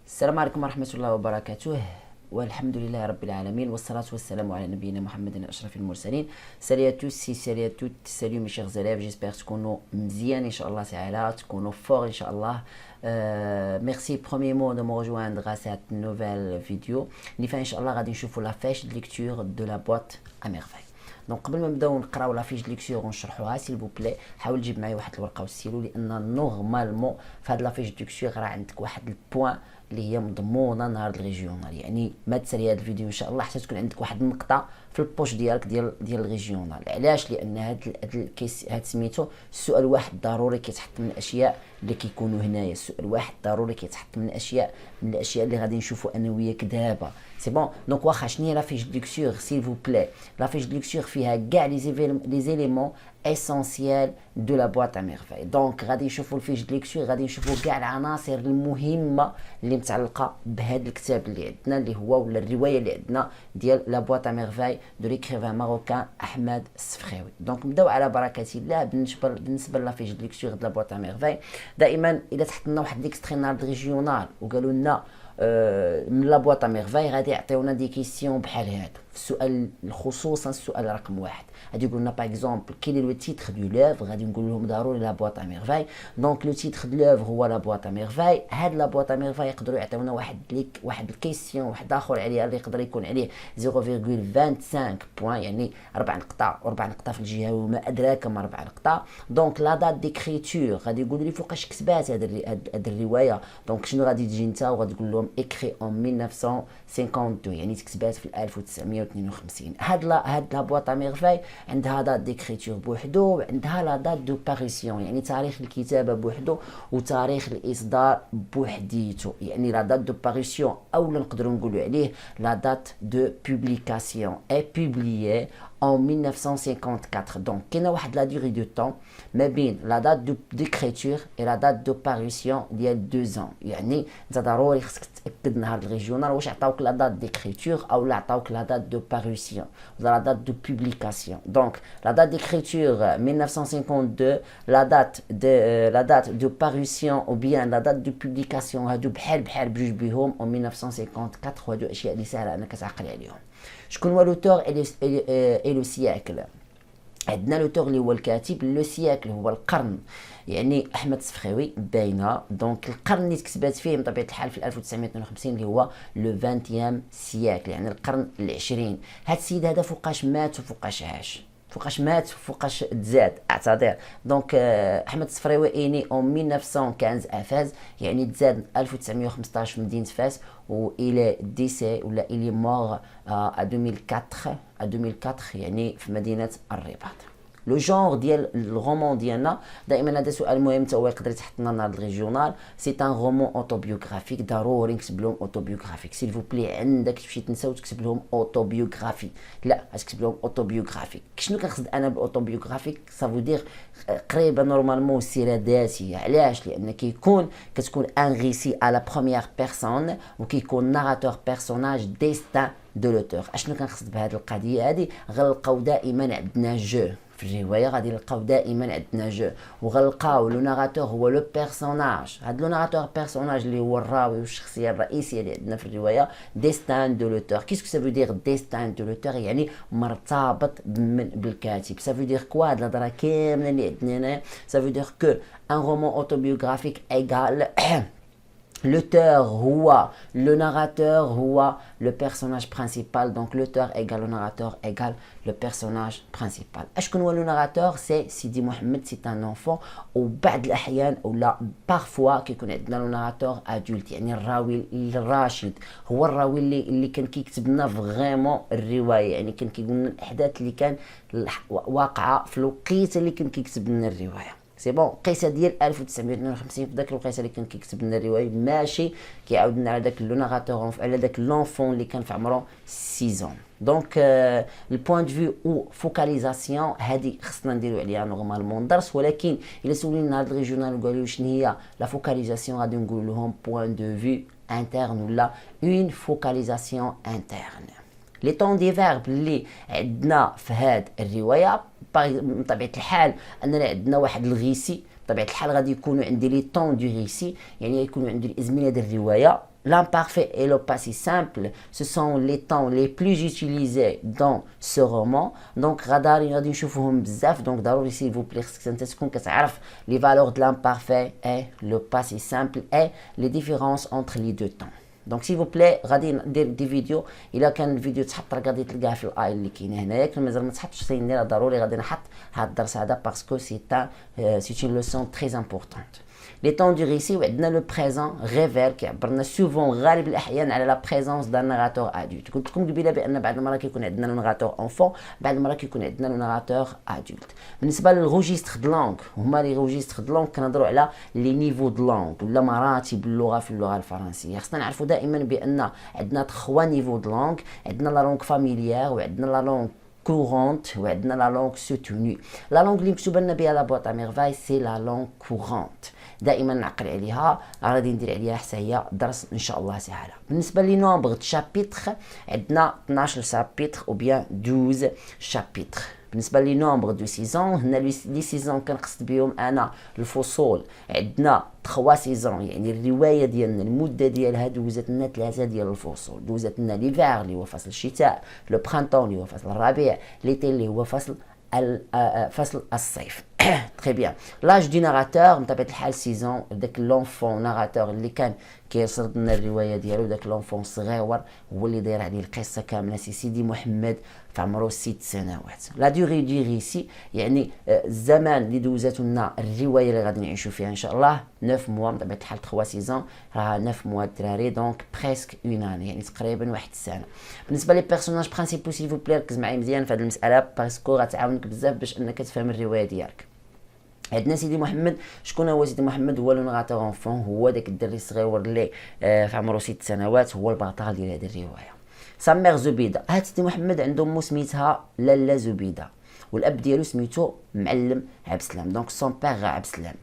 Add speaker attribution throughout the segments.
Speaker 1: السلام عليكم ورحمة الله وبركاته. والحمد لله رب العالمين والصلاة والسلام على نبينا محمد أشرف المرسلين. Salut à tous, salut à toutes, salut mes chers élèves, j'espère تكونوا مزيان إن شاء الله تعالى, تكونوا fort إن شاء الله. Merci premièrement de me rejoindre à cette nouvelle vidéo اللي فيها إن شاء الله غادي نشوفوا لا فيش دو ليكتور دو لا بواط à merveille. دونك قبل ما نبداو نقراو لا فيش دو ليكتور ونشرحوها سيل بو بلي حاول تجيب معايا واحد الورقه والستيلو, لان نورمالمون في هاد لا فيش دو ليكتور راه عندك واحد البوان اللي هي مضمونه نهار الريجيونال, يعني ما تسالي هذا الفيديو ان شاء الله حتى تكون عندك واحد النقطه في البوش ديالك ديال الريجيونال. علاش؟ لان هاد سميتو السؤال واحد ضروري كيتحط من الاشياء اللي كيكونوا هنايا. السؤال واحد ضروري كيتحط من الاشياء اللي غادي نشوفوا انا وياك دابا. سي بون. دونك واخا شنو هي لا فيش دو ليكتور سيل فو بلي؟ لا فيش دو ليكتور فيها كاع لي زيليمون اسونسيال دو لا بواط ا ميرفاي. دونك غادي نشوفوا الفيش دو ليكتور, غادي نشوفوا كاع العناصر المهمه اللي متعلقه بهذا الكتاب اللي عندنا, اللي هو ولا الروايه اللي عندنا ديال لا بواط ا ميرفاي دو ليكريفان ماروكان احمد السفخاوي. دونك نبداو على بركه الله. بالنسبه لا فيش دو ليكتور دو لا بواط ا ميرفاي, دائما الا تحط لنا واحد ليكستري نهار ريجيونال وقالوا لنا من لا بواط ا ميرفاي غادي يعطيونا دي كيسيون بحال هادو في السؤال, خصوصا السؤال رقم واحد غادي يقولوا لنا باغ اكزومبل كيل لو تيتر دو لوفر, غادي نقول لهم ضروري لا بواط ا ميرفاي. دونك لو تيتر دو لوفر هو لا بواط ا ميرفاي. هاد لا بواط ا ميرفاي يقدروا يعطيونا واحد الكيسيون واحد اخر عليها اللي يقدر يكون عليه 0.25 بوين, يعني 4 نقطه في الجهه وما ادراك ما 4 نقطه. دونك لا دات ديكريتور غادي يقولوا لي فوقاش كتبات هاد الروايه. دونك شنو غادي تجي نتا وغادي تقول لهم اكري اون 1952, يعني تكتبات في 1952. هاد لا بواط ا ميرفاي عندها دات ديكريتور بوحدو, وعندها لا دات دو باريسيون يعني تاريخ الكتابه بوحدو وتاريخ الاصدار بوحديتو. يعني لا دات دو باريسيون اولا نقدروا نقولوا عليه لا دات دو بوبليكاسيون اي بوبليي en 1954. Donc كاينه واحد لا دوري دو طون ما بين لا دات دو ديكريتور اي لا دات دو باريسيون ديال 2 ans. يعني انت ضروري خصك تاكد نهار الريجيونال واش عطاوك لا دات ديكريتور او لا عطاوك لا دات دو باريسيون ولا لا دات دو بوبليكاسيون. دونك لا دات ديكريتور 1952, لا دات دو باريسيون او بيان لا دات دو بوبليكاسيون هادو بحال بجوج بهم en 1954. وهادو اشياء اللي ساهله انك تعقل عليهم. شكون هو لوتور اي لو سياكل؟ عندنا لوتور اللي هو الكاتب, لو سياكل هو القرن, يعني احمد السفخاوي باينه. دونك القرن اللي تكتبات فيه بطبيعه الحال في 1952 اللي هو لو 20 سياكل, يعني القرن العشرين. هاد السيد هذا فوقاش مات وفوقاش عاش, فوقاش مات وفوقاش تزاد اعتذر. دونك احمد السفراوي ايني اون 1915 à فاس, يعني تزاد 1915 في مدينه فاس, و الى ديسي ولا الي مور ا 2004 يعني في مدينه الرباط. لو جونغ ديال الرومان ديالنا دائما هذا سؤال مهم تا هو يقدر يتحط لنا نهار الريجيونال. سي ان رومان اوتوبيوغرافيك, ضروري نكتب لهم اوتوبيوغرافيك. سيل فو بلي عندك تمشي تنسى وتكتب لهم اوتوبيوغرافي, لا تكتب لهم اوتوبيوغرافيك. شنو كنقصد انا باوتوبيوغرافيك؟ سافو دير قريبه نورمالمون السيره الذاتيه. علاش؟ لان كتكون ان ريسي على بروميير بيرسون وكيكون ناراتور بيرسوناج ديستان دو لوتور. اشنو كنقصد بهذه القضيه هذه؟ غنلقاو دائما عندنا جو في الروايه, غادي نلقاو دائما عندنا جو, وغنلقاو لو ناراتور هو لو بيرسوناج. هاد لو ناراتور بيرسوناج اللي هو الراوي والشخصيه الرئيسيه اللي عندنا في الروايه ديستان دو لوتور. كيسكو سافو دير ديستان دو لوتور؟ يعني مرتبط بالكاتب. سافو دير كوا هاد الهضره كامله اللي عندنا هنا؟ سافو دير كو ان رومان اوتوبيوغرافيك ايغال l'auteur هو le narrateur هو le personnage principal. donc l'auteur égale le narrateur égale le personnage principal. اشكون هو le narrateur؟ سي سيدي محمد, سي ان انفون. وبعض الاحيان ولا بارفوا كيكون عندنا لو ناراتور ادولت, يعني الراوي الراشد هو الراوي اللي كان كيكتب لنا فريمون الروايه, يعني كان كيقول لنا الاحداث اللي كان واقعه في الوقيته اللي كان كيكتب لنا الروايه. سي بون. قيسه ديال 1952 في ذاك الوقيته اللي كان كيكتب لنا الروايه, ماشي كيعاود لنا على داك لو ناراتور على داك لونفون اللي كان في عمره 6 ans. دونك البوان دو فيو او فوكاليزاسيون هذه خصنا نديرو عليها نورمالمون درس, ولكن الا سولينا هاد الريجيونال وقالوا شنو هي لا فوكاليزاسيون غادي نقول لهم بوان دو فيو انترن ولا اون فوكاليزاسيون انترن. لي طون دي فيرب اللي عندنا في هاد الروايه بطبيعه الحال اننا عندنا واحد الغيسي بطبيعه الحال غادي يكونوا عندي لي طون دو ريسي، يعني يكونوا عندي الازمنه ديال الروايه. L'imparfait et le passé simple, ce sont les temps les plus utilisés dans ce roman. Donc غادي نشوفوهم بزاف. دونك ضروري s'il vous plaît خصك انت تكون كتعرف les valeurs de l'imparfait et le passé simple et les différences entre les deux temps. دونك سي فو بلاي غادي ندير دي فيديو. الا كان الفيديو تحط راه غادي تلقاه في الاي اللي كاينه هنايا، كان مازال ما تحطش سيني راه ضروري غادي نحط هذا الدرس هذا باسكو سي اون لوسون تري امبورطونت. لي طون دو ريسي وعندنا لو بريزون ريفير كيعبرنا سوفون غالب الاحيان على لا بريزونس دان ناراتور ادولت. قلت لكم قبيله بان بعض المرات كيكون عندنا لو ناراتور اونفون، بعض المرات كيكون عندنا لو ناراتور ادولت. بالنسبه للروجيستر د لونغ، هما لي روجيستر د لونغ كنهضروا على لي نيفو د لونغ ولا مراتب اللغه في اللغه الفرنسيه. خصنا نعرفوا دائما بان عندنا 3 نيفو د لونغ، عندنا لا لونغ فاميليير وعندنا لا لونغ courante وعندنا لا لونغ سوتوني. لا لونغ اللي مكتوبه لنا بها لا بواط ا ميرفاي سي لا لونغ كورونت، دائما نعقل عليها، غادي ندير عليها حتى هي درس ان شاء الله تعالى. بالنسبه لي نومبر د شابيتر عندنا 12 شابيتر او بيان 12 شابيتر. بالنسبه لي نومبر دو سيزون، هنا لي سيزون كنقصد بهم انا الفصول، عندنا 3 سيزون يعني الروايه ديالنا المده ديالها دوزت لنا 3 ديال الفصول. دوزت لنا ليفير اللي هو فصل الشتاء، لو برانتون اللي هو فصل الربيع، ليتي اللي هو فصل الصيف. تري بيان. لاج دي ناراتور بطبيعه الحال سيزون داك لونفون ناراتور اللي كان كيسرد لنا الروايه ديالو، داك لونفون صغيور هو اللي داير عليه القصه كامله، سي سيدي محمد في عمره 6 سنوات. لا دوري دي ريسي يعني الزمان اللي دوزاتو لنا الروايه اللي غادي نعيشوا فيها ان شاء الله 9 موا. بطبيعه الحال 3 سيزون راه 9 موا الدراري، دونك بريسك اون اني يعني تقريبا واحد السنه. بالنسبه لي بيرسوناج برينسيبو سي فو بلي ركز معايا مزيان في هذه المساله باسكو غتعاونك بزاف باش انك تفهم الروايه ديالك. عندنا سيدي محمد. شكون هو سيدي محمد؟ هو لو نغاتور اونفون، هو داك الدري الصغيور اللي في عمره 6 سنوات، هو البطل ديال هذه الروايه. سامير زبيده. هاد سيدي محمد عنده امو سميتها لاله زبيده، والاب ديالو سميتو معلم عبد السلام، دونك سون بيغ عبد السلام.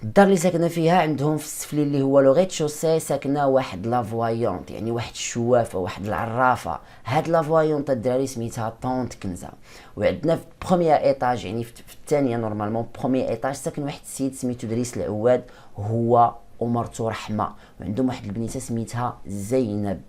Speaker 1: الدار اللي ساكنه فيها عندهم في السفلي اللي هو لو ريت شوسي ساكنه واحد لافوايونت، يعني واحد الشوافه، واحد العرافه. هاد لافوايونت الدراري سميتها طونت كنزه. وعندنا في بروميير ايطاج يعني في الثانيه نورمالمون بروميير ايطاج ساكن واحد السيد سميتو دريس العواد هو ومرتو رحمه، وعندهم واحد البنيته سميتها زينب.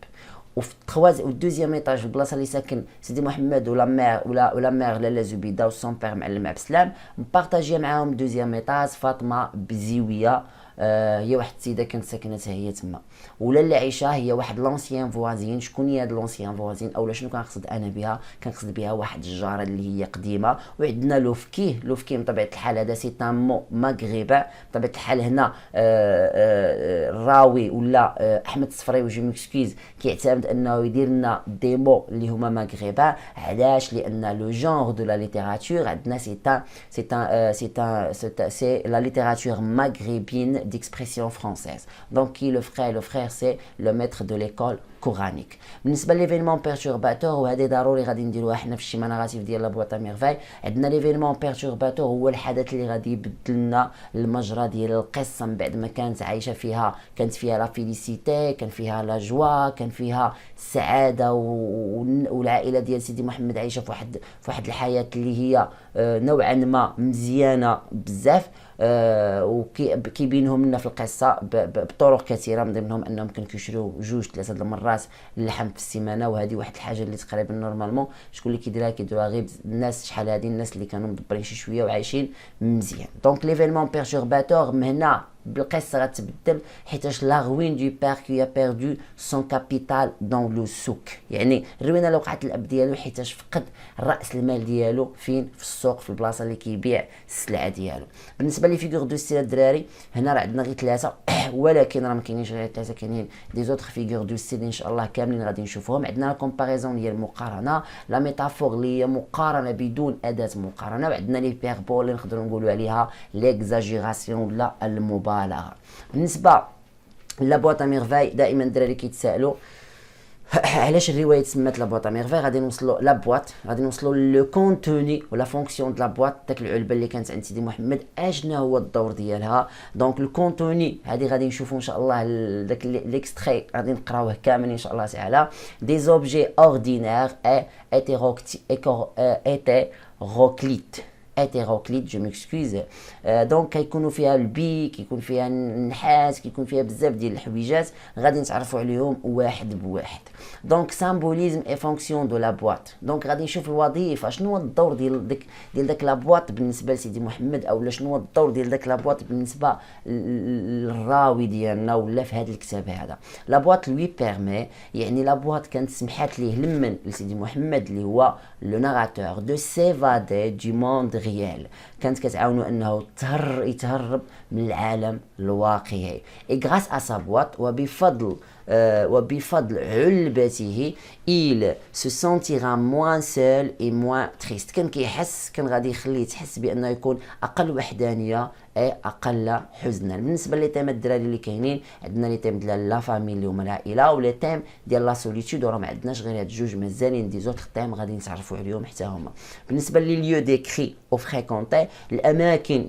Speaker 1: وفي الدوزيام ايطاج في البلاصه اللي ساكن سيدي محمد ولا مير ولا مير لاله زبيده وسون بير معلم عبد السلام، مبارطاجيه معاهم دوزيام ايطاج فاطمه بزيويه. هي واحد السيده كانت ساكنه هي تما. ولا العيشه هي واحد لونسيان فوازين. شكون هي هاد لونسيان فوازين اولا شنو كنقصد انا بها؟ كنقصد بها واحد الجاره اللي هي قديمه. وعندنا لوفكيه. لوفكيه بطبيعه الحال هذا سي ان مو مغربي بطبيعه الحال. هنا الراوي ولا احمد الصفري جو مكسكيز كيعتمد انه يدير لنا دي مو اللي هما مغربي. علاش؟ لان لو جونغ دو لا ليتيراتور عندنا سي لا ليتيراتور مغربيenne d'expression française. Donc qui le frère c'est le maître de l'école coranique. بالنسبه ليفينمون بيرتورباتور وهذه ضروري غادي نديروها حنا في الشيما نغاتيف ديال لا بواط ا ميرفاي. عندنا ليفينمون بيرتورباتور هو الحدث اللي غادي يبدل لنا المجرى ديال القصه من بعد ما كانت عايشه فيها، كانت فيها لا فيليسيتي، كان فيها لا جوا، كان فيها السعاده والعائله ديال سيدي محمد عايشه في واحد الحياه اللي هي نوعا ما مزيانه بزاف. وكيبينهم لنا في القصه بطرق كثيره، من ضمنهم انهم كانوا كيشريو 2-3 المرات اللحم في السيمانه. وهذه واحد الحاجه اللي تقريبا نورمالمون شكون اللي كيديروها غير الناس شحال هذه الناس اللي كانوا مدبرين شي شويه وعايشين مزيان. دونك ليفينمون بيرتورباتور من هنا بالقصه غتبدل حيتاش لا روين دو بير كي ا بيردو سون كابيتال دون لو سوق، يعني الروينه اللي وقعت الاب ديالو حيتاش فقد راس المال ديالو فين؟ في السوق، في البلاصه اللي كيبيع السلعه ديالو. بالنسبه لي فيغور دو ستيل الدراري هنا راه عندنا غير 3 ولكن راه ما كاينينش غير 3، كاينين دي زوتر فيغور دو ستيل ان شاء الله كاملين غادي نشوفوهم. عندنا لا كومباريزون هي المقارنه، لا ميتافور اللي هي مقارنه بدون اداه مقارنه، وعندنا لي بيربول اللي نقدروا نقولوا عليها ليكزاجيراسيون ولا المبالغه. بالنسبه لا بواط ا ميرفاي دائما الدراري كيتسائلوا علاش الروايه تسمات لا بواط ا ميرفاي. غادي نوصلوا لا بواط، غادي نوصلوا لو كونتوني ولا فونكسيون د لا بواط، داك العلبه اللي كانت عند سيدي محمد اشنا هو الدور ديالها. دونك الكونتوني هذه غادي نشوفوا ان شاء الله داك ليكستري غادي نقراوه كامل ان شاء الله تعالى. دي زوبجي اوردينير اي هيتيروكليت هيتيروكليت جو ميكسكوز. دونك كيكونوا فيها البي، كيكون فيها النحاس، كيكون فيها بزاف ديال الحويجات غادي نتعرفوا عليهم واحد بواحد. دونك سامبوليزم اي فونكسيون دو لا بواط. دونك غادي نشوف الوظيفه، شنو هو الدور ديال داك لا بواط بالنسبه لسيدي محمد، اولا شنو هو الدور ديال داك لا بواط بالنسبه للراوي ديالنا ولا في هذا الكتاب هذا. لا بواط لوي بيرمي، يعني لا بواط كانت سمحات ليه لمن لسيدي محمد اللي هو لو ناراتور دو سيفادي دو موند ريال، كانت كتعاونو انه يتهرب من العالم الواقعي. اي غراس ا سا بواط، وبفضل علبته il se sentira moins seul et moins triste. كان كيحس، كان غادي يخليه تحس بانه يكون اقل وحدانيه اي اقل حزنا. بالنسبه لي تيم الدراري اللي كاينين، عندنا لي تيم ديال لا فامي اللي هما العائله، ولا تيم ديال لا سوليتود، وراه ما عندناش غير هاد جوج، مازالين دي زوتر تيم غادي نتعرفوا عليهم حتى هما. بالنسبه لي ليو ديكري او فريكونتي، الاماكن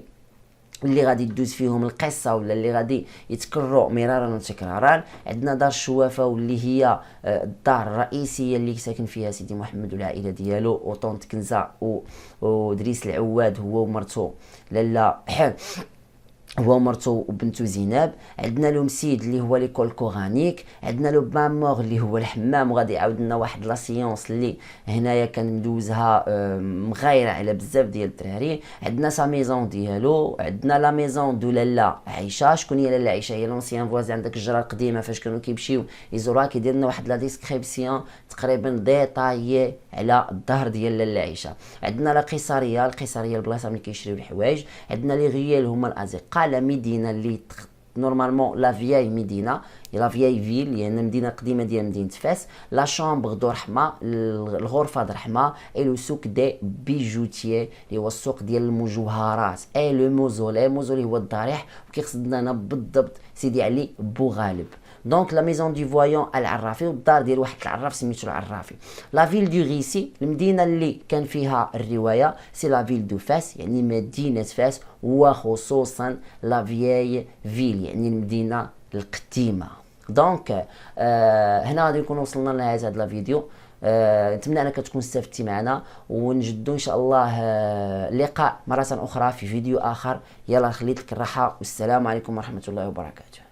Speaker 1: اللي غادي تدوز فيهم القصه ولا اللي غادي يتكرروا مرارا وتكرارا، عندنا دار الشوافه واللي هي الدار الرئيسيه اللي ساكن فيها سيدي محمد والعائله ديالو، وطونت كنزه ودريس العواد هو ومرته لالا هو مرتو وبنتو زينب. عندنا لو مسيد اللي هو ليكول كورانيك، عندنا لو بامور اللي هو الحمام، وغادي يعاود لنا واحد لا سيونس اللي هنايا كندوزها مغايره على بزاف ديال الدراري. عندنا سا ميزون ديالو، عندنا لا ميزون دو لالا عائشه. شكون هي لالا عائشه؟ هي لونسيان فوازي عندك الجره القديمه فاش كانوا كيمشيو يزوروها، كيدير لنا واحد لا ديسكريبسيون تقريبا ديطايي على الظهر ديال لالا عائشه. عندنا لا قيصريه، القيصريه البلاصه ملي كيشريو الحوايج. عندنا لي غيال هما الازقه، لا مدينه اللي نورمالمون لا فياي مدينه، لا فياي فيل يعني مدينه قديمه ديال مدينه فاس. لا شامبر دو رحمه، الغرفه د رحمه. اي لو سوق دي بيجوتيي اللي هو السوق ديال المجوهرات. اي لو موزولي، موزولي هو الضريح، وكيقصدنا هنا بالضبط سيدي علي بوغالب. دونك لا ميزون دو فويون العرافي، والدار ديال واحد العراف سميتو العرافي. لا فيل دو ريسي، المدينه اللي كان فيها الروايه، سي لا فيل دو فاس يعني مدينه فاس، وخصوصا لا فياي فيل يعني المدينه القديمه. دونك هنا غادي نكون وصلنا لنهايه هذا الفيديو. نتمنى انك تكون استفدتي معنا، ونجدوا ان شاء الله اللقاء مره اخرى في فيديو اخر. يلا خليت لك الراحه، والسلام عليكم ورحمه الله وبركاته.